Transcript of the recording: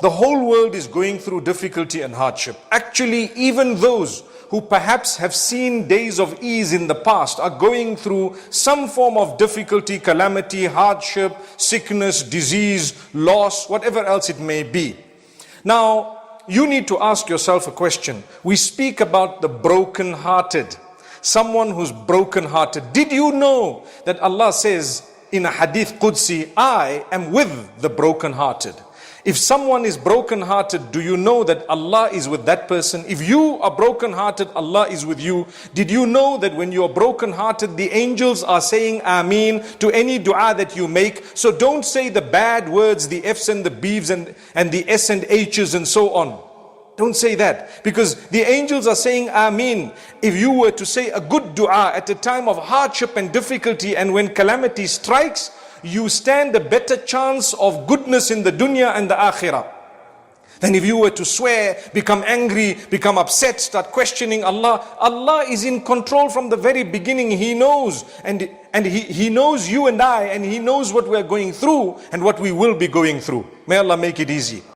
The whole world is going through difficulty and hardship. Actually, even those who perhaps have seen days of ease in the past are going through some form of difficulty, calamity, hardship, sickness, disease, loss, whatever else it may be. Now, you need to ask yourself a question. We speak about the broken-hearted, someone who's broken-hearted. Did you know that Allah says in a hadith Qudsi, I am with the broken-hearted? If someone is broken-hearted, do you know that Allah is with that person? If you are broken-hearted, Allah is with you. Did you know that when you are broken-hearted, the angels are saying Ameen to any dua that you make? So don't say the bad words, the F's and the B's and the S and H's and so on. Don't say that, because the angels are saying Ameen. If you were to say a good dua at a time of hardship and difficulty, and when calamity strikes, you stand a better chance of goodness in the dunya and the akhirah than if you were to swear, become angry, become upset, start questioning Allah. Allah is in control from the very beginning. He knows, and He knows you and I, and He knows what we are going through and what we will be going through. May Allah make it easy.